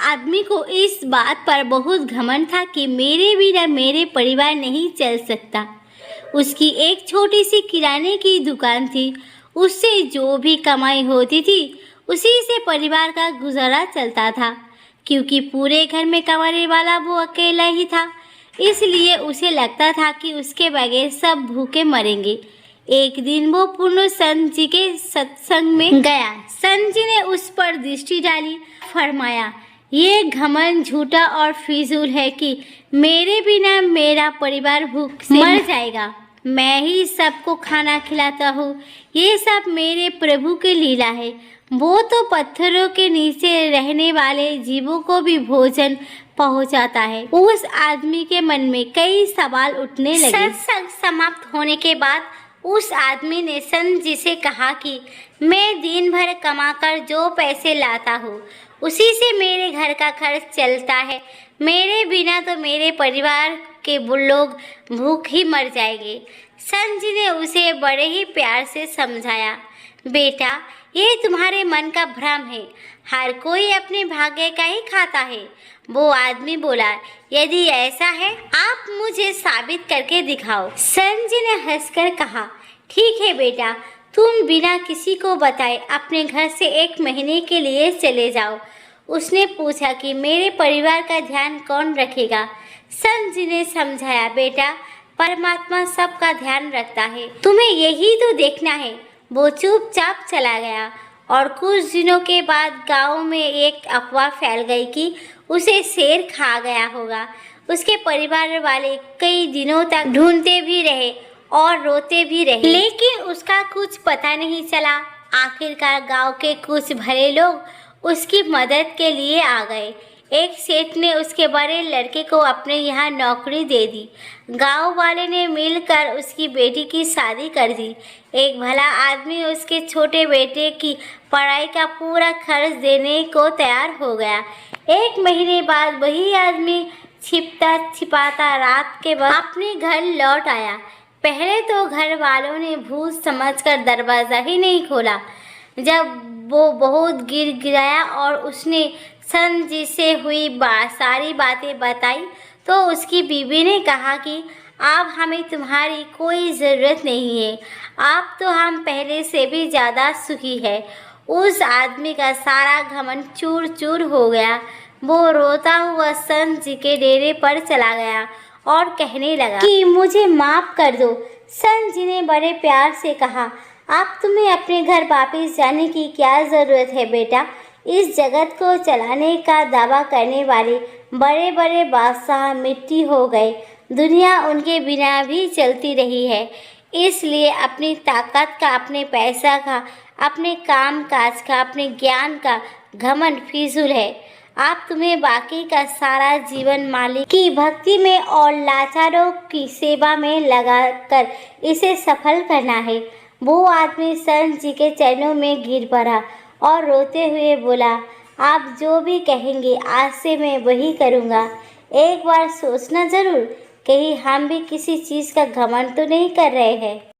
आदमी को इस बात पर बहुत घमंड था कि मेरे बिना मेरे परिवार नहीं चल सकता। उसकी एक छोटी सी किराने की दुकान थी। उससे जो भी कमाई होती थी उसी से परिवार का गुजारा चलता था, क्योंकि पूरे घर में कमाने वाला वो अकेला ही था। इसलिए उसे लगता था कि उसके बगैर सब भूखे मरेंगे। एक दिन वो पूर्ण संत जी के सत्संग में गया। संत जी ने उस पर दृष्टि डाली, फरमाया, ये घमंड झूठा और फिजूल है कि मेरे बिना मेरा परिवार भूख से मर जाएगा। मैं ही सबको खाना खिलाता हूँ। ये सब मेरे प्रभु की लीला है। वो तो पत्थरों के नीचे रहने वाले जीवों को भी भोजन पहुंचाता है। उस आदमी के मन में कई सवाल उठने लगे। सत्संग समाप्त होने के बाद उस आदमी ने संत जी से कहा कि मैं दिन भर कमाकर जो पैसे लाता हूँ उसी से मेरे घर का खर्च चलता है। मेरे बिना तो मेरे परिवार के लोग भूख ही मर जाएंगे। संत जी ने उसे बड़े ही प्यार से समझाया, बेटा, ये तुम्हारे मन का भ्रम है। हर कोई अपने भाग्य का ही खाता है। वो आदमी बोला, यदि ऐसा है आप मुझे साबित करके दिखाओ। संत जी ने हंसकर कहा, ठीक है बेटा, तुम बिना किसी को बताए अपने घर से 1 महीने के लिए चले जाओ। उसने पूछा कि मेरे परिवार का ध्यान कौन रखेगा। संत जी ने समझाया, बेटा, परमात्मा सबका ध्यान रखता है, तुम्हें यही तो देखना है। वो चुपचाप चला गया और कुछ दिनों के बाद गांव में एक अफवाह फैल गई कि उसे शेर खा गया होगा। उसके परिवार वाले कई दिनों तक ढूंढते भी रहे और रोते भी रहे, लेकिन उसका कुछ पता नहीं चला। आखिरकार गांव के कुछ भले लोग उसकी मदद के लिए आ गए। एक सेठ ने उसके बड़े लड़के को अपने यहाँ नौकरी दे दी। गांव वाले ने मिलकर उसकी बेटी की शादी कर दी। एक भला आदमी उसके छोटे बेटे की पढ़ाई का पूरा खर्च देने को तैयार हो गया। 1 महीने बाद वही आदमी छिपता छिपाता रात के वक्त अपने घर लौट आया। पहले तो घर वालों ने भूत समझकर दरवाज़ा ही नहीं खोला। जब वो बहुत गिड़गिड़ाया और उसने संत जी से हुई सारी बातें बताई तो उसकी बीवी ने कहा कि अब हमें तुम्हारी कोई ज़रूरत नहीं है। अब तो हम पहले से भी ज़्यादा सुखी है। उस आदमी का सारा घमंड चूर चूर हो गया। वो रोता हुआ संत जी के डेरे पर चला गया और कहने लगा कि मुझे माफ़ कर दो। संत जी ने बड़े प्यार से कहा, अब तुम्हें अपने घर वापस जाने की क्या ज़रूरत है बेटा। इस जगत को चलाने का दावा करने वाले बड़े बड़े बादशाह मिट्टी हो गए। दुनिया उनके बिना भी चलती रही है। इसलिए अपनी ताकत का, अपने पैसा का, अपने काम काज का, अपने ज्ञान का घमंड फिजूल है। आप तुम्हें बाकी का सारा जीवन मालिक की भक्ति में और लाचारों की सेवा में लगाकर इसे सफल करना है। वो आदमी संत जी के चरणों में गिर पड़ा और रोते हुए बोला, आप जो भी कहेंगे आज से मैं वही करूँगा। एक बार सोचना ज़रूर, कहीं हम भी किसी चीज़ का घमंड तो नहीं कर रहे हैं।